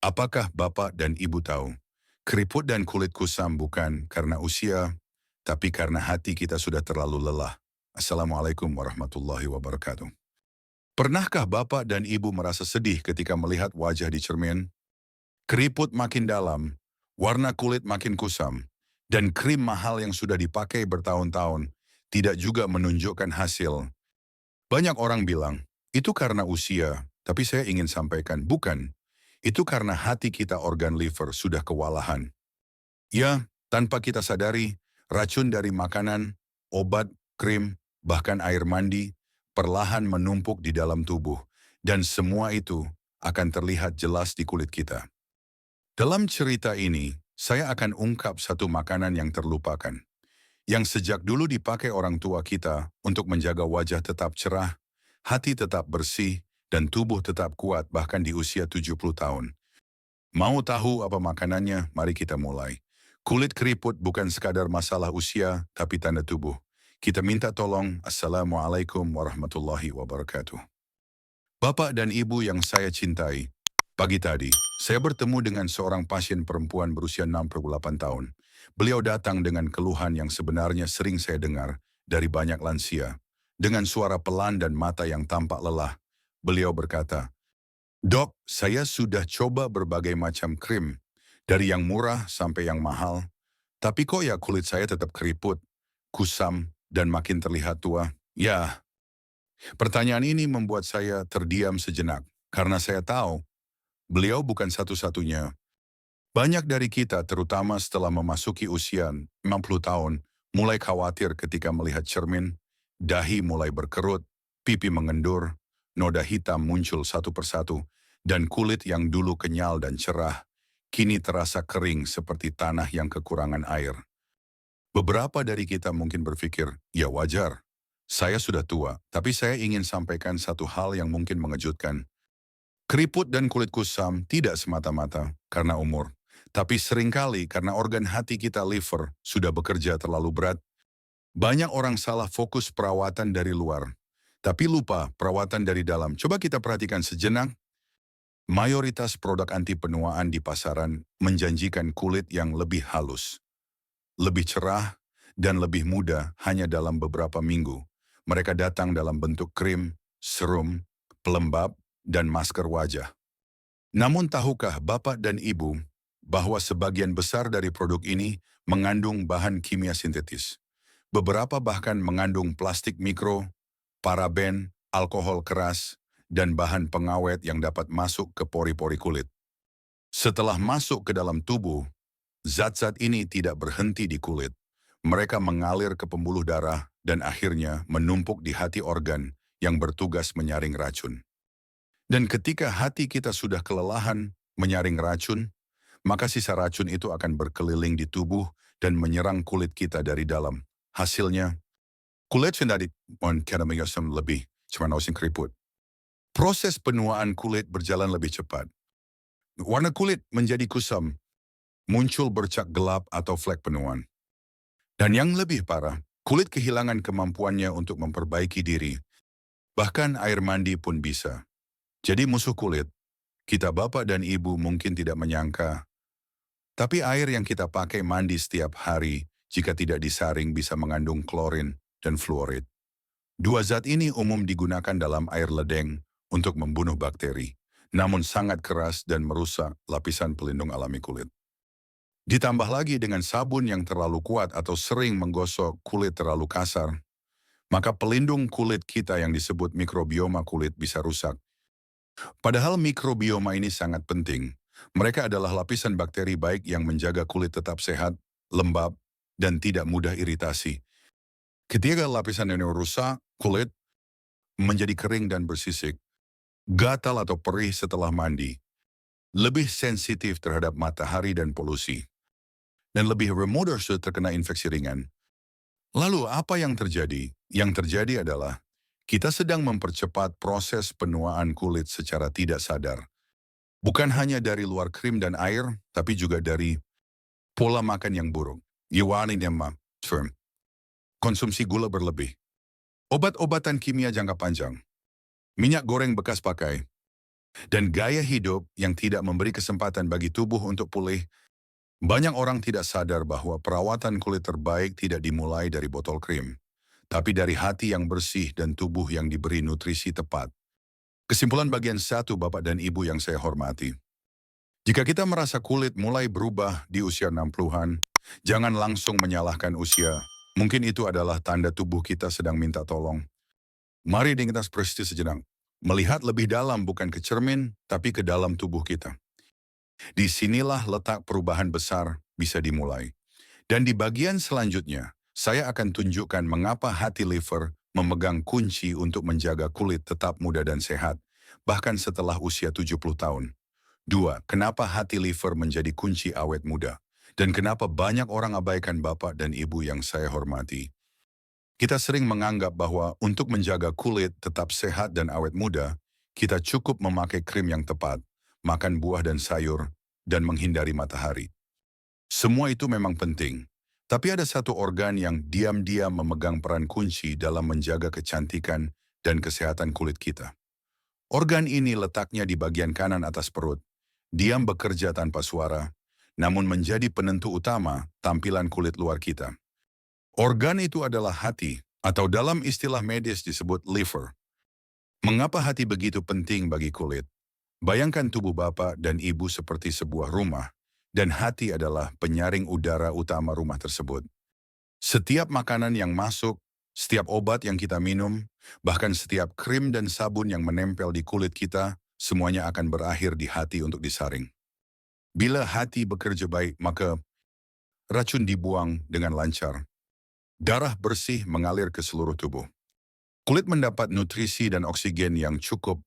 Apakah Bapak dan Ibu tahu, keriput dan kulit kusam bukan karena usia, tapi karena hati kita sudah terlalu lelah. Assalamualaikum warahmatullahi wabarakatuh. Pernahkah Bapak dan Ibu merasa sedih ketika melihat wajah di cermin? Keriput makin dalam, warna kulit makin kusam, dan krim mahal yang sudah dipakai bertahun-tahun tidak juga menunjukkan hasil. Banyak orang bilang, itu karena usia, tapi saya ingin sampaikan, bukan. Itu karena hati kita organ liver sudah kewalahan. Ya, tanpa kita sadari, racun dari makanan, obat, krim, bahkan air mandi, perlahan menumpuk di dalam tubuh. Dan semua itu akan terlihat jelas di kulit kita. Dalam cerita ini, saya akan ungkap satu makanan yang terlupakan. Yang sejak dulu dipakai orang tua kita untuk menjaga wajah tetap cerah, hati tetap bersih, dan tubuh tetap kuat bahkan di usia 70 tahun. Mau tahu apa makanannya? Mari kita mulai. Kulit keriput bukan sekadar masalah usia, tapi tanda tubuh. Kita minta tolong. Assalamualaikum warahmatullahi wabarakatuh. Bapak dan Ibu yang saya cintai, pagi tadi, saya bertemu dengan seorang pasien perempuan berusia 68 tahun. Beliau datang dengan keluhan yang sebenarnya sering saya dengar dari banyak lansia. Dengan suara pelan dan mata yang tampak lelah, beliau berkata, "Dok, saya sudah coba berbagai macam krim, dari yang murah sampai yang mahal, tapi kok ya kulit saya tetap keriput, kusam, dan makin terlihat tua." Ya, pertanyaan ini membuat saya terdiam sejenak, karena saya tahu beliau bukan satu-satunya. Banyak dari kita, terutama setelah memasuki usia 60 tahun, mulai khawatir ketika melihat cermin, dahi mulai berkerut, pipi mengendur, noda hitam muncul satu persatu, dan kulit yang dulu kenyal dan cerah, kini terasa kering seperti tanah yang kekurangan air. Beberapa dari kita mungkin berpikir, ya wajar, saya sudah tua, tapi saya ingin sampaikan satu hal yang mungkin mengejutkan. Keriput dan kulit kusam tidak semata-mata karena umur, tapi seringkali karena organ hati kita liver sudah bekerja terlalu berat. Banyak orang salah fokus perawatan dari luar, tapi lupa perawatan dari dalam. Coba kita perhatikan sejenak, mayoritas produk anti penuaan di pasaran menjanjikan kulit yang lebih halus, lebih cerah, dan lebih muda hanya dalam beberapa minggu. Mereka datang dalam bentuk krim, serum, pelembab, dan masker wajah. Namun tahukah Bapak dan Ibu bahwa sebagian besar dari produk ini mengandung bahan kimia sintetis? Beberapa bahkan mengandung plastik mikro, paraben, alkohol keras, dan bahan pengawet yang dapat masuk ke pori-pori kulit. Setelah masuk ke dalam tubuh, zat-zat ini tidak berhenti di kulit. Mereka mengalir ke pembuluh darah dan akhirnya menumpuk di hati organ yang bertugas menyaring racun. Dan ketika hati kita sudah kelelahan menyaring racun, maka sisa racun itu akan berkeliling di tubuh dan menyerang kulit kita dari dalam. Hasilnya, kulit menjadi lebih cuma keriput. Proses penuaan kulit berjalan lebih cepat. Warna kulit menjadi kusam, muncul bercak gelap atau flek penuaan. Dan yang lebih parah, kulit kehilangan kemampuannya untuk memperbaiki diri. Bahkan air mandi pun bisa. Jadi musuh kulit, kita Bapak dan Ibu mungkin tidak menyangka, tapi air yang kita pakai mandi setiap hari jika tidak disaring bisa mengandung klorin dan fluorid. Dua zat ini umum digunakan dalam air ledeng untuk membunuh bakteri, namun sangat keras dan merusak lapisan pelindung alami kulit. Ditambah lagi dengan sabun yang terlalu kuat atau sering menggosok kulit terlalu kasar, maka pelindung kulit kita yang disebut mikrobioma kulit bisa rusak. Padahal mikrobioma ini sangat penting. Mereka adalah lapisan bakteri baik yang menjaga kulit tetap sehat, lembab, dan tidak mudah iritasi. Ketika lapisan ini rusak, kulit menjadi kering dan bersisik, gatal atau perih setelah mandi, lebih sensitif terhadap matahari dan polusi, dan lebih remudah terkena infeksi ringan. Lalu apa yang terjadi? Yang terjadi adalah kita sedang mempercepat proses penuaan kulit secara tidak sadar. Bukan hanya dari luar krim dan air, tapi juga dari pola makan yang buruk. Konsumsi gula berlebih, obat-obatan kimia jangka panjang, minyak goreng bekas pakai, Dan gaya hidup yang tidak memberi kesempatan bagi tubuh untuk pulih. Banyak orang tidak sadar bahwa perawatan kulit terbaik tidak dimulai dari botol krim, tapi dari hati yang bersih dan tubuh yang diberi nutrisi tepat. Kesimpulan bagian satu, Bapak dan Ibu yang saya hormati. Jika kita merasa kulit mulai berubah di usia 60-an, jangan langsung menyalahkan usia. Mungkin itu adalah tanda tubuh kita sedang minta tolong. Mari kita berhenti sejenak. Melihat lebih dalam bukan ke cermin, tapi ke dalam tubuh kita. Disinilah letak perubahan besar bisa dimulai. Dan di bagian selanjutnya, saya akan tunjukkan mengapa hati liver memegang kunci untuk menjaga kulit tetap muda dan sehat, bahkan setelah usia 70 tahun. 2. Kenapa hati liver menjadi kunci awet muda? Dan kenapa banyak orang abaikan Bapak dan Ibu yang saya hormati? Kita sering menganggap bahwa untuk menjaga kulit tetap sehat dan awet muda, kita cukup memakai krim yang tepat, makan buah dan sayur, dan menghindari matahari. Semua itu memang penting, tapi ada satu organ yang diam-diam memegang peran kunci dalam menjaga kecantikan dan kesehatan kulit kita. Organ ini letaknya di bagian kanan atas perut. Diam bekerja tanpa suara, namun menjadi penentu utama tampilan kulit luar kita. Organ itu adalah hati, atau dalam istilah medis disebut liver. Mengapa hati begitu penting bagi kulit? Bayangkan tubuh Bapak dan Ibu seperti sebuah rumah, dan hati adalah penyaring udara utama rumah tersebut. Setiap makanan yang masuk, setiap obat yang kita minum, bahkan setiap krim dan sabun yang menempel di kulit kita, semuanya akan berakhir di hati untuk disaring. Bila hati bekerja baik, maka racun dibuang dengan lancar. Darah bersih mengalir ke seluruh tubuh. Kulit mendapat nutrisi dan oksigen yang cukup.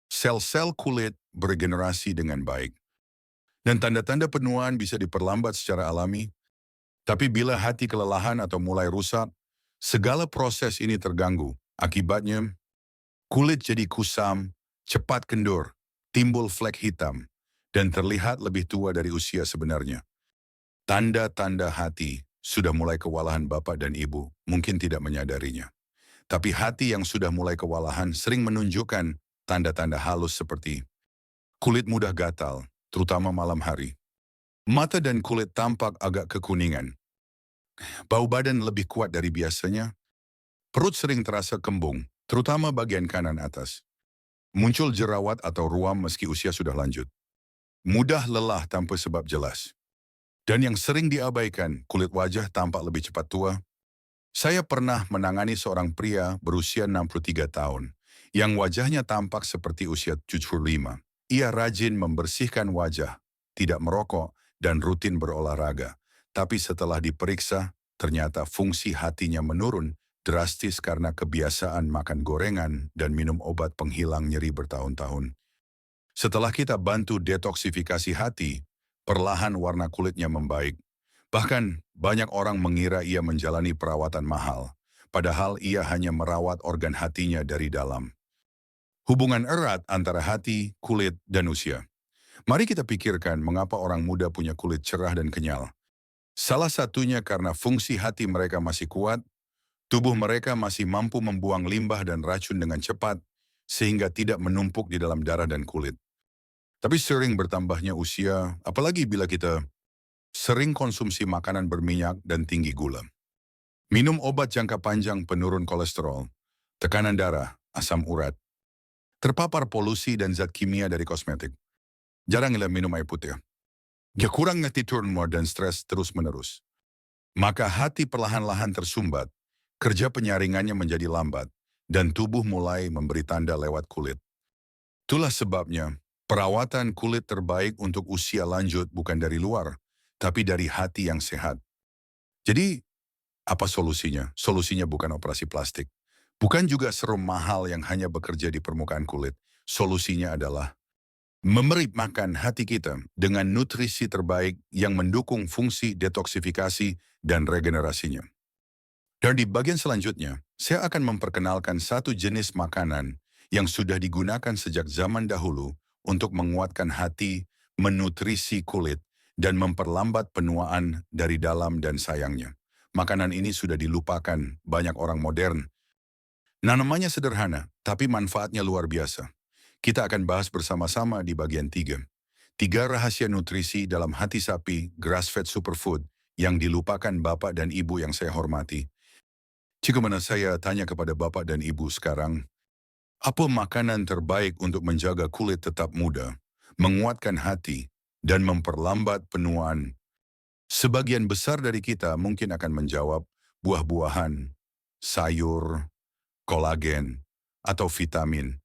Sel-sel kulit beregenerasi dengan baik. Dan tanda-tanda penuaan bisa diperlambat secara alami. Tapi bila hati kelelahan atau mulai rusak, segala proses ini terganggu. Akibatnya, kulit jadi kusam, cepat kendur, timbul flek hitam, dan terlihat lebih tua dari usia sebenarnya. Tanda-tanda hati sudah mulai kewalahan Bapak dan Ibu, mungkin tidak menyadarinya. Tapi hati yang sudah mulai kewalahan sering menunjukkan tanda-tanda halus seperti kulit mudah gatal, terutama malam hari. Mata dan kulit tampak agak kekuningan. Bau badan lebih kuat dari biasanya. Perut sering terasa kembung, terutama bagian kanan atas. Muncul jerawat atau ruam meski usia sudah lanjut. Mudah lelah tanpa sebab jelas. Dan yang sering diabaikan, kulit wajah tampak lebih cepat tua. Saya pernah menangani seorang pria berusia 63 tahun, yang wajahnya tampak seperti usia 75. Ia rajin membersihkan wajah, tidak merokok, dan rutin berolahraga. Tapi setelah diperiksa, ternyata fungsi hatinya menurun drastis karena kebiasaan makan gorengan dan minum obat penghilang nyeri bertahun-tahun. Setelah kita bantu detoksifikasi hati, perlahan warna kulitnya membaik. Bahkan, banyak orang mengira ia menjalani perawatan mahal, padahal ia hanya merawat organ hatinya dari dalam. Hubungan erat antara hati, kulit, dan usia. Mari kita pikirkan mengapa orang muda punya kulit cerah dan kenyal. Salah satunya karena fungsi hati mereka masih kuat, tubuh mereka masih mampu membuang limbah dan racun dengan cepat, sehingga tidak menumpuk di dalam darah dan kulit. Tapi sering bertambahnya usia, apalagi bila kita sering konsumsi makanan berminyak dan tinggi gula. Minum obat jangka panjang penurun kolesterol, tekanan darah, asam urat. Terpapar polusi dan zat kimia dari kosmetik. Jarang minum air putih. Dia kurangnya tidur dan stres terus-menerus. Maka hati perlahan-lahan tersumbat, kerja penyaringannya menjadi lambat, dan tubuh mulai memberi tanda lewat kulit. Itulah sebabnya, perawatan kulit terbaik untuk usia lanjut bukan dari luar, tapi dari hati yang sehat. Jadi, apa solusinya? Solusinya bukan operasi plastik. Bukan juga serum mahal yang hanya bekerja di permukaan kulit. Solusinya adalah memberi makan hati kita dengan nutrisi terbaik yang mendukung fungsi detoksifikasi dan regenerasinya. Dan di bagian selanjutnya, saya akan memperkenalkan satu jenis makanan yang sudah digunakan sejak zaman dahulu untuk menguatkan hati, menutrisi kulit, dan memperlambat penuaan dari dalam dan sayangnya. Makanan ini sudah dilupakan banyak orang modern. Namanya sederhana, tapi manfaatnya luar biasa. Kita akan bahas bersama-sama di bagian 3. 3 rahasia nutrisi dalam hati sapi grass-fed superfood yang dilupakan Bapak dan Ibu yang saya hormati. Jika mana saya tanya kepada Bapak dan Ibu sekarang, apa makanan terbaik untuk menjaga kulit tetap muda, menguatkan hati, dan memperlambat penuaan? Sebagian besar dari kita mungkin akan menjawab buah-buahan, sayur, kolagen, atau vitamin.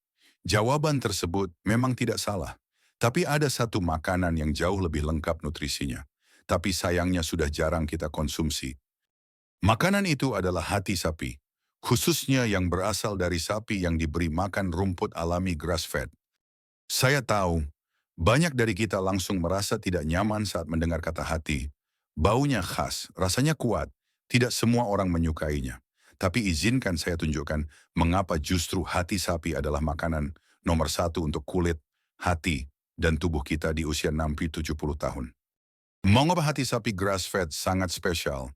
Jawaban tersebut memang tidak salah, tapi ada satu makanan yang jauh lebih lengkap nutrisinya, tapi sayangnya sudah jarang kita konsumsi. Makanan itu adalah hati sapi, khususnya yang berasal dari sapi yang diberi makan rumput alami grass-fed. Saya tahu, banyak dari kita langsung merasa tidak nyaman saat mendengar kata hati. Baunya khas, rasanya kuat, tidak semua orang menyukainya. Tapi izinkan saya tunjukkan mengapa justru hati sapi adalah makanan nomor 1 untuk kulit, hati, dan tubuh kita di usia 60-70 tahun. Mengapa hati sapi grass-fed sangat spesial?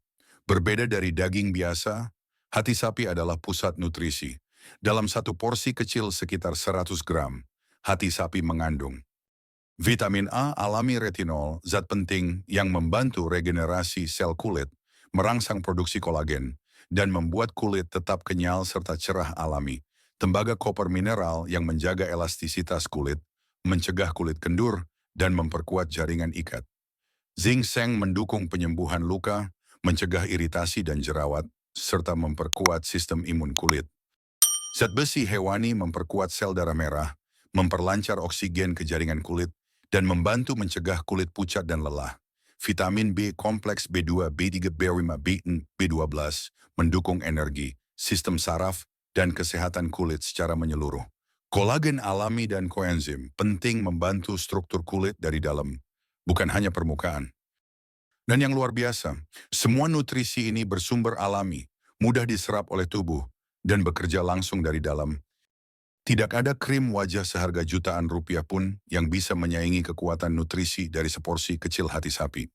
Berbeda dari daging biasa, hati sapi adalah pusat nutrisi. Dalam satu porsi kecil sekitar 100 gram, hati sapi mengandung vitamin A alami retinol, zat penting yang membantu regenerasi sel kulit, merangsang produksi kolagen, dan membuat kulit tetap kenyal serta cerah alami. Tembaga koper mineral yang menjaga elastisitas kulit, mencegah kulit kendur, dan memperkuat jaringan ikat. Ginseng mendukung penyembuhan luka, mencegah iritasi dan jerawat, serta memperkuat sistem imun kulit. Zat besi hewani memperkuat sel darah merah, memperlancar oksigen ke jaringan kulit, dan membantu mencegah kulit pucat dan lelah. Vitamin B kompleks B2, B3, B5, B6, B12 mendukung energi, sistem saraf, dan kesehatan kulit secara menyeluruh. Kolagen alami dan koenzim penting membantu struktur kulit dari dalam, bukan hanya permukaan. Dan yang luar biasa, semua nutrisi ini bersumber alami, mudah diserap oleh tubuh, dan bekerja langsung dari dalam. Tidak ada krim wajah seharga jutaan rupiah pun yang bisa menyaingi kekuatan nutrisi dari seporsi kecil hati sapi.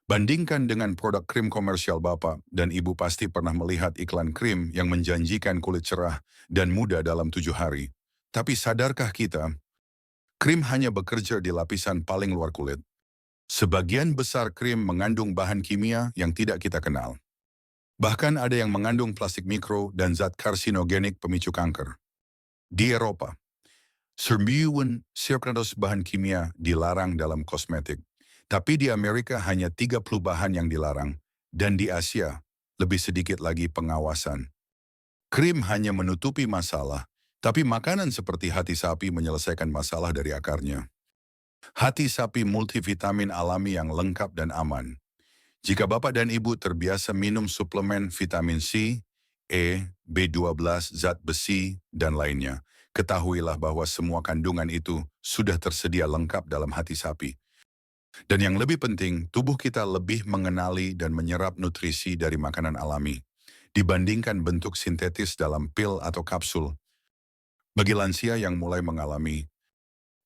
Bandingkan dengan produk krim komersial Bapak dan Ibu pasti pernah melihat iklan krim yang menjanjikan kulit cerah dan muda dalam 7 hari. Tapi sadarkah kita, krim hanya bekerja di lapisan paling luar kulit. Sebagian besar krim mengandung bahan kimia yang tidak kita kenal. Bahkan ada yang mengandung plastik mikro dan zat karsinogenik pemicu kanker. Di Eropa, 900 bahan kimia dilarang dalam kosmetik. Tapi di Amerika hanya 30 bahan yang dilarang. Dan di Asia, lebih sedikit lagi pengawasan. Krim hanya menutupi masalah, tapi makanan seperti hati sapi menyelesaikan masalah dari akarnya. Hati sapi multivitamin alami yang lengkap dan aman. Jika Bapak dan Ibu terbiasa minum suplemen vitamin C, E, B12, zat besi, dan lainnya, ketahuilah bahwa semua kandungan itu sudah tersedia lengkap dalam hati sapi. Dan yang lebih penting, tubuh kita lebih mengenali dan menyerap nutrisi dari makanan alami, dibandingkan bentuk sintetis dalam pil atau kapsul. Bagi lansia yang mulai mengalami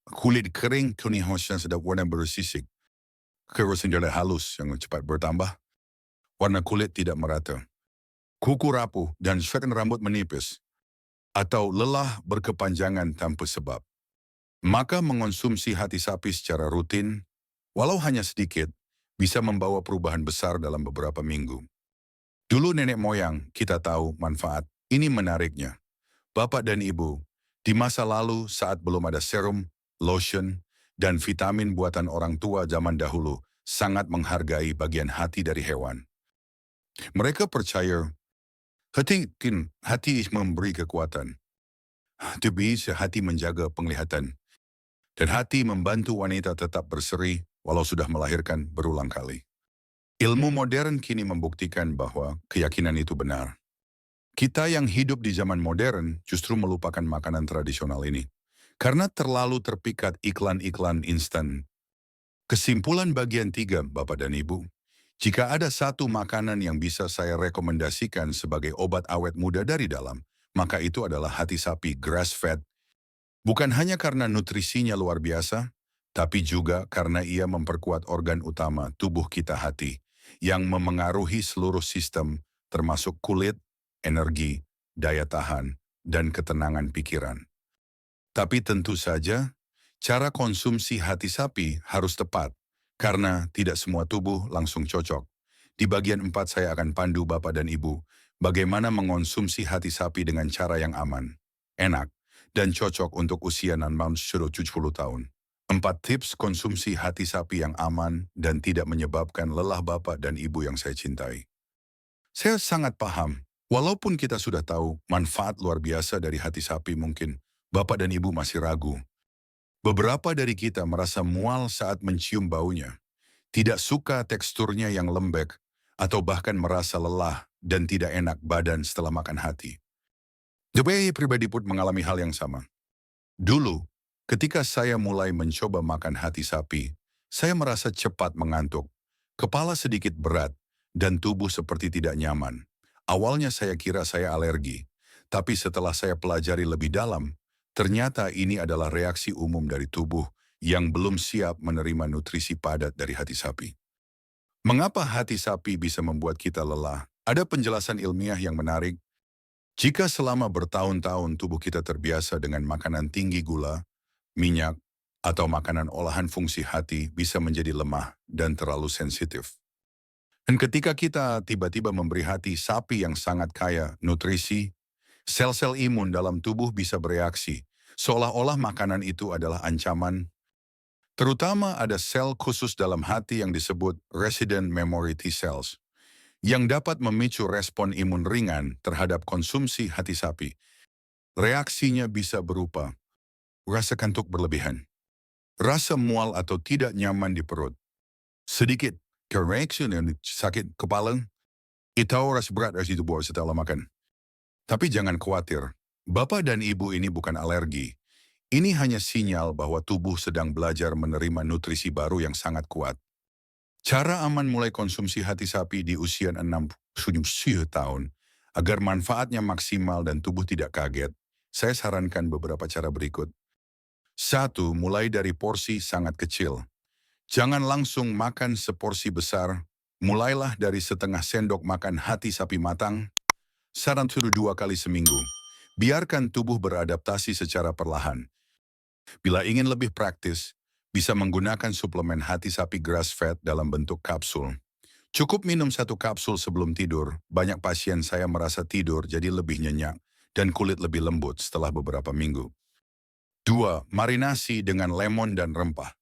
kulit kering, kuning hosnya sedang warna bersisik, kerusan darah halus yang cepat bertambah, warna kulit tidak merata, kuku rapuh dan setelan rambut menipis, atau lelah berkepanjangan tanpa sebab. Maka mengonsumsi hati sapi secara rutin, walau hanya sedikit, bisa membawa perubahan besar dalam beberapa minggu. Dulu nenek moyang kita tahu manfaat, ini menariknya. Bapak dan Ibu, di masa lalu saat belum ada serum, lotion, dan vitamin buatan orang tua zaman dahulu, sangat menghargai bagian hati dari hewan. Mereka percaya, hati memberi kekuatan. Tubuh hati menjaga penglihatan. Dan hati membantu wanita tetap berseri walau sudah melahirkan berulang kali. Ilmu modern kini membuktikan bahwa keyakinan itu benar. Kita yang hidup di zaman modern justru melupakan makanan tradisional ini. Karena terlalu terpikat iklan-iklan instan. Kesimpulan bagian 3, Bapak dan Ibu. Jika ada satu makanan yang bisa saya rekomendasikan sebagai obat awet muda dari dalam, maka itu adalah hati sapi grass-fed. Bukan hanya karena nutrisinya luar biasa, tapi juga karena ia memperkuat organ utama tubuh kita hati, yang memengaruhi seluruh sistem, termasuk kulit, energi, daya tahan, dan ketenangan pikiran. Tapi tentu saja, cara konsumsi hati sapi harus tepat, karena tidak semua tubuh langsung cocok. Di bagian 4 saya akan pandu Bapak dan Ibu, bagaimana mengonsumsi hati sapi dengan cara yang aman, enak, dan cocok untuk usia non-mounts 70 tahun. 4 tips konsumsi hati sapi yang aman dan tidak menyebabkan lelah Bapak dan Ibu yang saya cintai. Saya sangat paham, walaupun kita sudah tahu manfaat luar biasa dari hati sapi mungkin, Bapak dan Ibu masih ragu. Beberapa dari kita merasa mual saat mencium baunya, tidak suka teksturnya yang lembek, atau bahkan merasa lelah dan tidak enak badan setelah makan hati. Saya pribadi pun mengalami hal yang sama. Dulu, ketika saya mulai mencoba makan hati sapi, saya merasa cepat mengantuk, kepala sedikit berat, dan tubuh seperti tidak nyaman. Awalnya saya kira saya alergi, tapi setelah saya pelajari lebih dalam, ternyata ini adalah reaksi umum dari tubuh yang belum siap menerima nutrisi padat dari hati sapi. Mengapa hati sapi bisa membuat kita lelah? Ada penjelasan ilmiah yang menarik. Jika selama bertahun-tahun tubuh kita terbiasa dengan makanan tinggi gula, minyak, atau makanan olahan, fungsi hati bisa menjadi lemah dan terlalu sensitif. Dan ketika kita tiba-tiba memberi hati sapi yang sangat kaya nutrisi, sel-sel imun dalam tubuh bisa bereaksi, seolah-olah makanan itu adalah ancaman. Terutama ada sel khusus dalam hati yang disebut resident memory T cells, yang dapat memicu respon imun ringan terhadap konsumsi hati sapi. Reaksinya bisa berupa rasa kantuk berlebihan, rasa mual atau tidak nyaman di perut, sedikit reaksi yang sakit kepala, itu rasa berat di tubuh setelah makan. Tapi jangan khawatir, Bapak dan Ibu ini bukan alergi. Ini hanya sinyal bahwa tubuh sedang belajar menerima nutrisi baru yang sangat kuat. Cara aman mulai konsumsi hati sapi di usia 6-7 tahun, agar manfaatnya maksimal dan tubuh tidak kaget, saya sarankan beberapa cara berikut. 1. Mulai dari porsi sangat kecil. Jangan langsung makan seporsi besar, mulailah dari setengah sendok makan hati sapi matang, saran suruh 2 kali seminggu. Biarkan tubuh beradaptasi secara perlahan. Bila ingin lebih praktis, bisa menggunakan suplemen hati sapi grass-fed dalam bentuk kapsul. Cukup minum 1 kapsul sebelum tidur. Banyak pasien saya merasa tidur jadi lebih nyenyak dan kulit lebih lembut setelah beberapa minggu. 2. Marinasi dengan lemon dan rempah.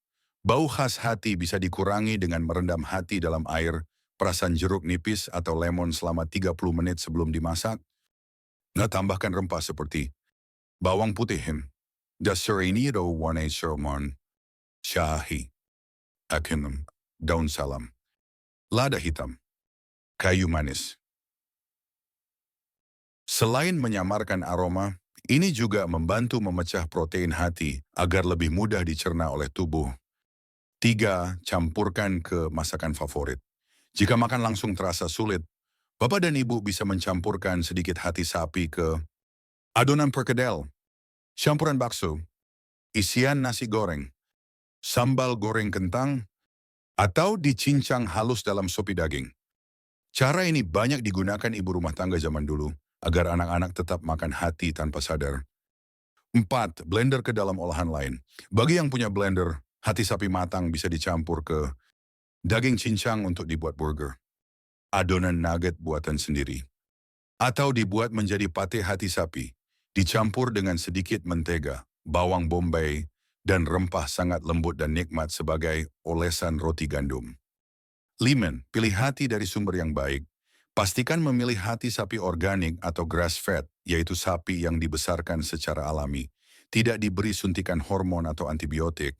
Bau khas hati bisa dikurangi dengan merendam hati dalam air, perasan jeruk nipis atau lemon selama 30 menit sebelum dimasak. Tambahkan rempah seperti bawang putih, dasarinito warna sermon, syahi, akinum, daun salam, lada hitam, kayu manis. Selain menyamarkan aroma, ini juga membantu memecah protein hati agar lebih mudah dicerna oleh tubuh. 3. Campurkan ke masakan favorit. Jika makan langsung terasa sulit, Bapak dan Ibu bisa mencampurkan sedikit hati sapi ke adonan perkedel, campuran bakso, isian nasi goreng, sambal goreng kentang, atau dicincang halus dalam sopi daging. Cara ini banyak digunakan ibu rumah tangga zaman dulu, agar anak-anak tetap makan hati tanpa sadar. 4. Blender ke dalam olahan lain. Bagi yang punya blender, hati sapi matang bisa dicampur ke daging cincang untuk dibuat burger, adonan nugget buatan sendiri, atau dibuat menjadi pate hati sapi, dicampur dengan sedikit mentega, bawang bombay, dan rempah sangat lembut dan nikmat sebagai olesan roti gandum. 5. Pilih hati dari sumber yang baik. Pastikan memilih hati sapi organik atau grass-fed, yaitu sapi yang dibesarkan secara alami, tidak diberi suntikan hormon atau antibiotik.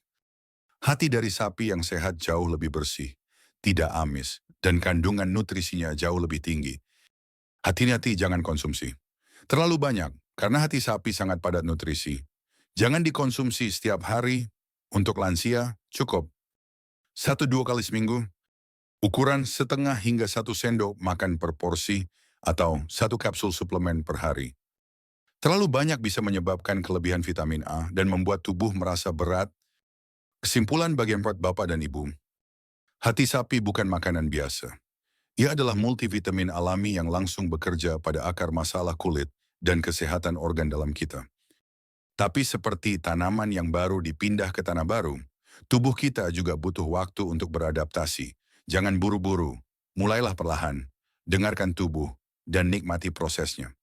Hati dari sapi yang sehat jauh lebih bersih, tidak amis, dan kandungan nutrisinya jauh lebih tinggi. Hati-hati jangan konsumsi terlalu banyak, karena hati sapi sangat padat nutrisi. Jangan dikonsumsi setiap hari. Untuk lansia, cukup 1-2 kali seminggu. Ukuran setengah hingga 1 sendok makan per porsi atau 1 kapsul suplemen per hari. Terlalu banyak bisa menyebabkan kelebihan vitamin A dan membuat tubuh merasa berat. Kesimpulan bagian perut Bapak dan Ibu. Hati sapi bukan makanan biasa. Ia adalah multivitamin alami yang langsung bekerja pada akar masalah kulit dan kesehatan organ dalam kita. Tapi seperti tanaman yang baru dipindah ke tanah baru, tubuh kita juga butuh waktu untuk beradaptasi. Jangan buru-buru, mulailah perlahan, dengarkan tubuh, dan nikmati prosesnya.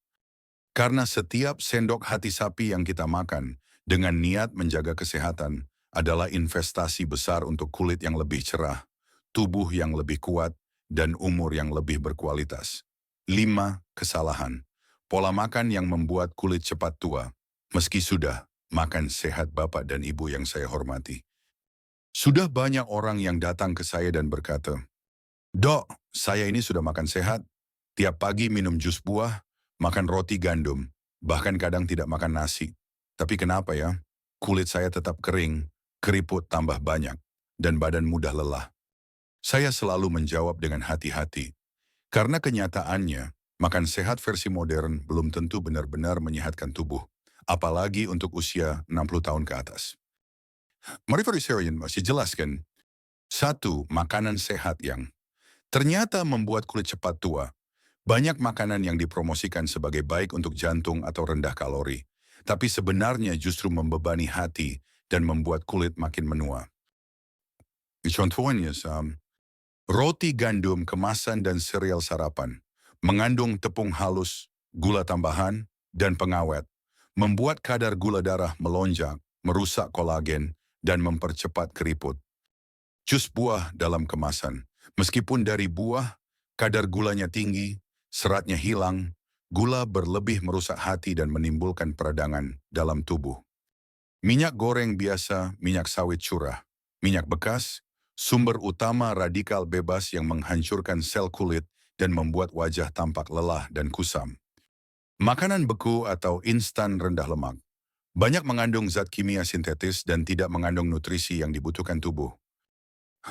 Karena setiap sendok hati sapi yang kita makan dengan niat menjaga kesehatan adalah investasi besar untuk kulit yang lebih cerah, tubuh yang lebih kuat, dan umur yang lebih berkualitas. 5. Kesalahan. Pola makan yang membuat kulit cepat tua. Meski sudah makan sehat Bapak dan Ibu yang saya hormati. Sudah banyak orang yang datang ke saya dan berkata, "Dok, saya ini sudah makan sehat, tiap pagi minum jus buah, makan roti gandum, bahkan kadang tidak makan nasi. Tapi kenapa ya? Kulit saya tetap kering, keriput tambah banyak, dan badan mudah lelah." Saya selalu menjawab dengan hati-hati, karena kenyataannya, makan sehat versi modern belum tentu benar-benar menyehatkan tubuh, apalagi untuk usia 60 tahun ke atas. Mari Fariserian masih jelaskan, satu, makanan sehat yang ternyata membuat kulit cepat tua. Banyak makanan yang dipromosikan sebagai baik untuk jantung atau rendah kalori, tapi sebenarnya justru membebani hati dan membuat kulit makin menua. Contohnya, roti gandum kemasan dan sereal sarapan, mengandung tepung halus, gula tambahan, dan pengawet, membuat kadar gula darah melonjak, merusak kolagen, dan mempercepat keriput. Jus buah dalam kemasan, meskipun dari buah, kadar gulanya tinggi, seratnya hilang, gula berlebih merusak hati dan menimbulkan peradangan dalam tubuh. Minyak goreng biasa, minyak sawit curah, minyak bekas, sumber utama radikal bebas yang menghancurkan sel kulit dan membuat wajah tampak lelah dan kusam. Makanan beku atau instan rendah lemak, banyak mengandung zat kimia sintetis dan tidak mengandung nutrisi yang dibutuhkan tubuh.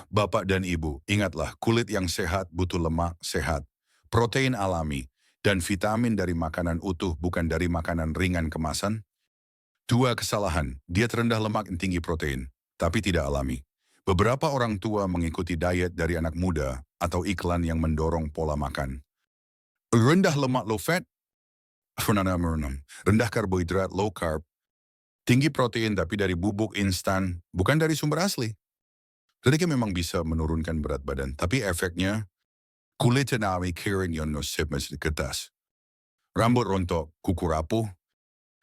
Bapak dan Ibu, ingatlah kulit yang sehat butuh lemak sehat, protein alami, dan vitamin dari makanan utuh bukan dari makanan ringan kemasan. 2. Kesalahan, diet rendah lemak dan tinggi protein, tapi tidak alami. Beberapa orang tua mengikuti diet dari anak muda atau iklan yang mendorong pola makan. Rendah lemak low fat, rendah karbohidrat low carb, tinggi protein tapi dari bubuk instan, bukan dari sumber asli. Jadi memang bisa menurunkan berat badan, tapi efeknya kulit cenami kering yang nosip masih kertas. Rambut rontok, kuku rapuh,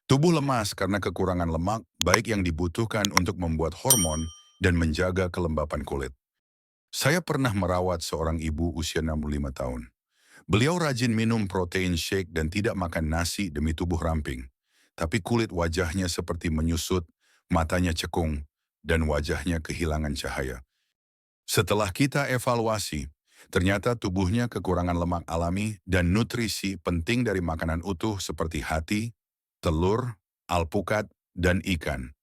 tubuh lemas karena kekurangan lemak, baik yang dibutuhkan untuk membuat hormon dan menjaga kelembapan kulit. Saya pernah merawat seorang ibu usia 65 tahun. Beliau rajin minum protein shake dan tidak makan nasi demi tubuh ramping. Tapi kulit wajahnya seperti menyusut, matanya cekung, dan wajahnya kehilangan cahaya. Setelah kita evaluasi, ternyata tubuhnya kekurangan lemak alami dan nutrisi penting dari makanan utuh seperti hati, telur, alpukat, dan ikan.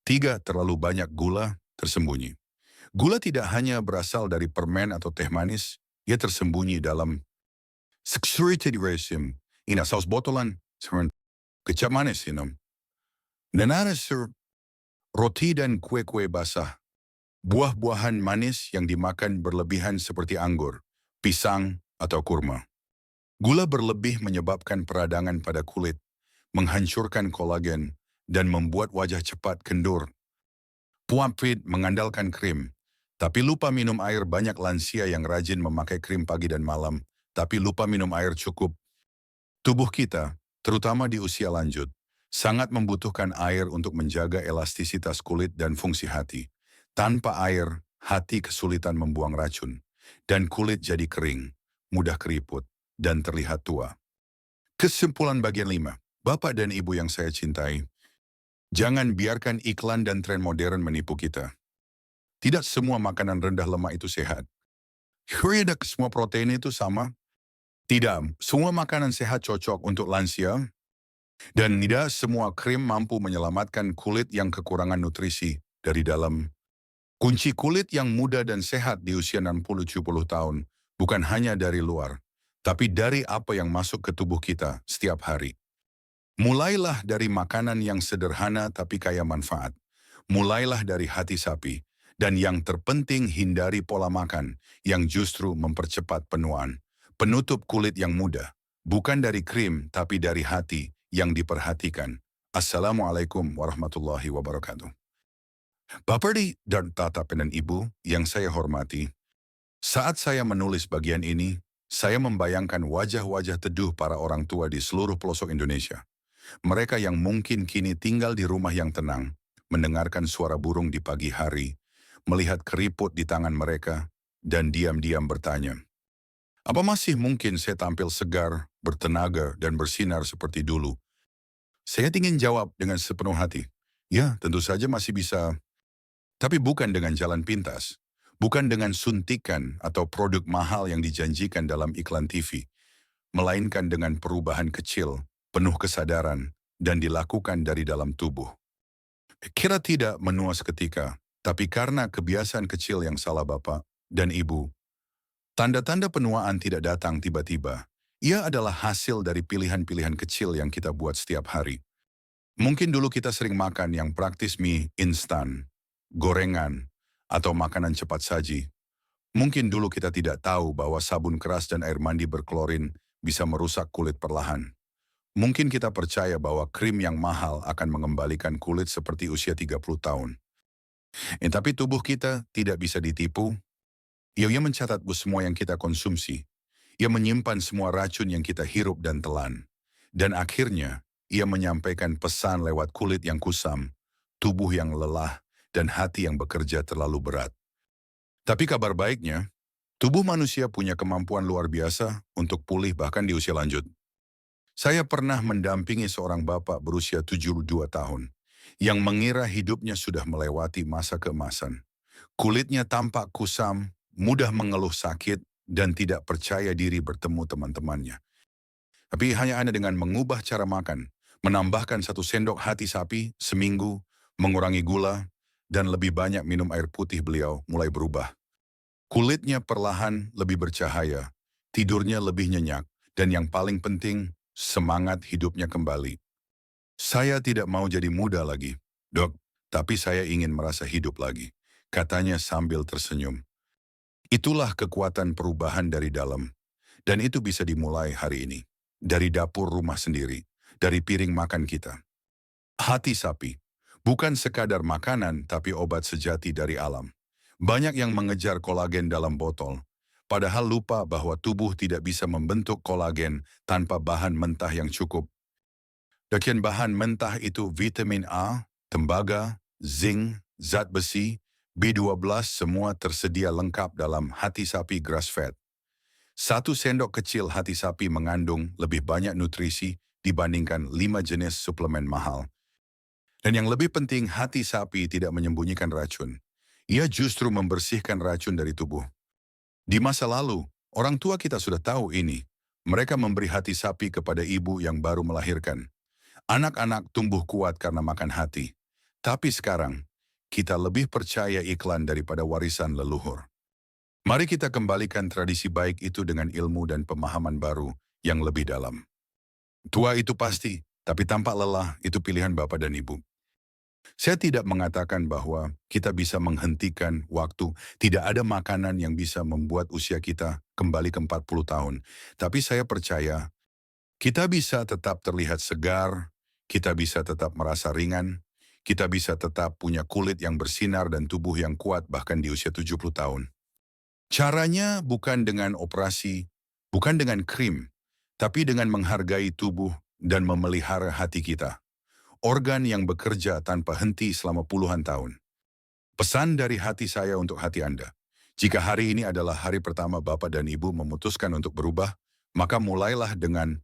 3. Terlalu banyak gula tersembunyi. Gula tidak hanya berasal dari permen atau teh manis, ia tersembunyi dalam security resim, saus botolan, kecap manis, dan ada roti dan kue-kue basah. Buah-buahan manis yang dimakan berlebihan seperti anggur, pisang, atau kurma. Gula berlebih menyebabkan peradangan pada kulit, menghancurkan kolagen, dan membuat wajah cepat kendur. Puapit mengandalkan krim, tapi lupa minum air. Banyak lansia yang rajin memakai krim pagi dan malam, tapi lupa minum air cukup. Tubuh kita, terutama di usia lanjut, sangat membutuhkan air untuk menjaga elastisitas kulit dan fungsi hati. Tanpa air, hati kesulitan membuang racun, dan kulit jadi kering, mudah keriput, dan terlihat tua. Kesimpulan bagian 5, Bapak dan Ibu yang saya cintai, jangan biarkan iklan dan tren modern menipu kita. Tidak semua makanan rendah lemak itu sehat. Tidak semua protein itu sama. Tidak, semua makanan sehat cocok untuk lansia, dan tidak semua krim mampu menyelamatkan kulit yang kekurangan nutrisi dari dalam. Kunci kulit yang muda dan sehat di usia 60-70 tahun bukan hanya dari luar, tapi dari apa yang masuk ke tubuh kita setiap hari. Mulailah dari makanan yang sederhana tapi kaya manfaat. Mulailah dari hati sapi. Dan yang terpenting hindari pola makan yang justru mempercepat penuaan. Penutup kulit yang muda, bukan dari krim tapi dari hati yang diperhatikan. Assalamualaikum warahmatullahi wabarakatuh. Bapardi dan Tata dan Ibu yang saya hormati, saat saya menulis bagian ini, saya membayangkan wajah-wajah teduh para orang tua di seluruh pelosok Indonesia. Mereka yang mungkin kini tinggal di rumah yang tenang, mendengarkan suara burung di pagi hari, melihat keriput di tangan mereka, dan diam-diam bertanya, apa masih mungkin saya tampil segar, bertenaga, dan bersinar seperti dulu? Saya ingin jawab dengan sepenuh hati, ya tentu saja masih bisa, tapi bukan dengan jalan pintas. Bukan dengan suntikan atau produk mahal yang dijanjikan dalam iklan TV, melainkan dengan perubahan kecil, penuh kesadaran, dan dilakukan dari dalam tubuh. Kira tidak menua seketika, tapi karena kebiasaan kecil yang salah Bapak dan Ibu, tanda-tanda penuaan tidak datang tiba-tiba. Ia adalah hasil dari pilihan-pilihan kecil yang kita buat setiap hari. Mungkin dulu kita sering makan yang praktis mie instan, gorengan, atau makanan cepat saji. Mungkin dulu kita tidak tahu bahwa sabun keras dan air mandi berklorin bisa merusak kulit perlahan. Mungkin kita percaya bahwa krim yang mahal akan mengembalikan kulit seperti usia 30 tahun. Tapi tubuh kita tidak bisa ditipu. Ia mencatat semua yang kita konsumsi. Ia menyimpan semua racun yang kita hirup dan telan. Dan akhirnya, ia menyampaikan pesan lewat kulit yang kusam, tubuh yang lelah, dan hati yang bekerja terlalu berat. Tapi kabar baiknya, tubuh manusia punya kemampuan luar biasa untuk pulih bahkan di usia lanjut. Saya pernah mendampingi seorang bapak berusia 72 tahun yang mengira hidupnya sudah melewati masa keemasan. Kulitnya tampak kusam, mudah mengeluh sakit, dan tidak percaya diri bertemu teman-temannya. Tapi hanya dengan mengubah cara makan, menambahkan 1 sendok hati sapi seminggu, mengurangi gula, dan lebih banyak minum air putih beliau mulai berubah. Kulitnya perlahan lebih bercahaya, tidurnya lebih nyenyak, dan yang paling penting, semangat hidupnya kembali. Saya tidak mau jadi muda lagi, Dok, tapi saya ingin merasa hidup lagi, katanya sambil tersenyum. Itulah kekuatan perubahan dari dalam, dan itu bisa dimulai hari ini, dari dapur rumah sendiri, dari piring makan kita. Hati sapi, bukan sekadar makanan tapi obat sejati dari alam. Banyak yang mengejar kolagen dalam botol, padahal lupa bahwa tubuh tidak bisa membentuk kolagen tanpa bahan mentah yang cukup. Dan bahan mentah itu vitamin A, tembaga, zinc, zat besi, B12 semua tersedia lengkap dalam hati sapi grass-fed. 1 sendok kecil hati sapi mengandung lebih banyak nutrisi dibandingkan 5 jenis suplemen mahal. Dan yang lebih penting, hati sapi tidak menyembunyikan racun. Ia justru membersihkan racun dari tubuh. Di masa lalu, orang tua kita sudah tahu ini. Mereka memberi hati sapi kepada ibu yang baru melahirkan. Anak-anak tumbuh kuat karena makan hati. Tapi sekarang, kita lebih percaya iklan daripada warisan leluhur. Mari kita kembalikan tradisi baik itu dengan ilmu dan pemahaman baru yang lebih dalam. Tua itu pasti, tapi tampak lelah itu pilihan Bapak dan Ibu. Saya tidak mengatakan bahwa kita bisa menghentikan waktu, tidak ada makanan yang bisa membuat usia kita kembali ke 40 tahun. Tapi saya percaya kita bisa tetap terlihat segar, kita bisa tetap merasa ringan, kita bisa tetap punya kulit yang bersinar dan tubuh yang kuat bahkan di usia 70 tahun. Caranya bukan dengan operasi, bukan dengan krim, tapi dengan menghargai tubuh dan memelihara hati kita. Organ yang bekerja tanpa henti selama puluhan tahun. Pesan dari hati saya untuk hati Anda. Jika hari ini adalah hari pertama Bapak dan Ibu memutuskan untuk berubah, maka mulailah dengan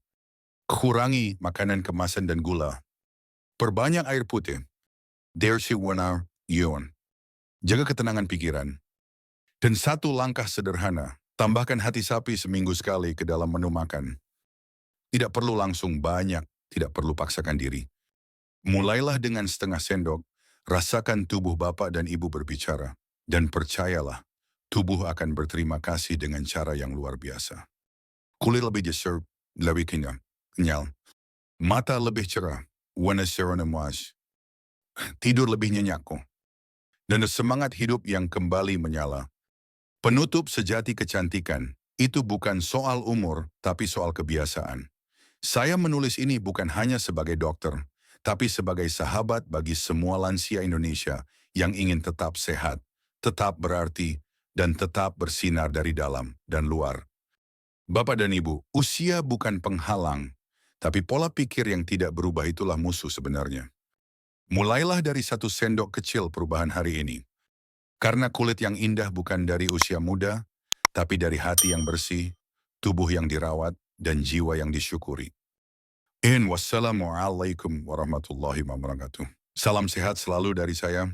kurangi makanan kemasan dan gula. Perbanyak air putih. Dersi Wanar Yon. Jaga ketenangan pikiran. Dan 1 langkah sederhana, tambahkan hati sapi seminggu sekali ke dalam menu makan. Tidak perlu langsung banyak, tidak perlu paksakan diri. Mulailah dengan 1/2 sendok, rasakan tubuh Bapak dan Ibu berbicara, dan percayalah, tubuh akan berterima kasih dengan cara yang luar biasa. Kulit lebih jeser, lebih kenyal. Mata lebih cerah, warna serona emas. Tidur lebih nyenyak kok. Dan semangat hidup yang kembali menyala. Penutup sejati kecantikan, itu bukan soal umur, tapi soal kebiasaan. Saya menulis ini bukan hanya sebagai dokter, tapi sebagai sahabat bagi semua lansia Indonesia yang ingin tetap sehat, tetap berarti, dan tetap bersinar dari dalam dan luar. Bapak dan Ibu, usia bukan penghalang, tapi pola pikir yang tidak berubah itulah musuh sebenarnya. Mulailah dari satu sendok kecil perubahan hari ini. Karena kulit yang indah bukan dari usia muda, tapi dari hati yang bersih, tubuh yang dirawat, dan jiwa yang disyukuri. Wassalamualaikum warahmatullahi wabarakatuh. Salam sehat selalu dari saya.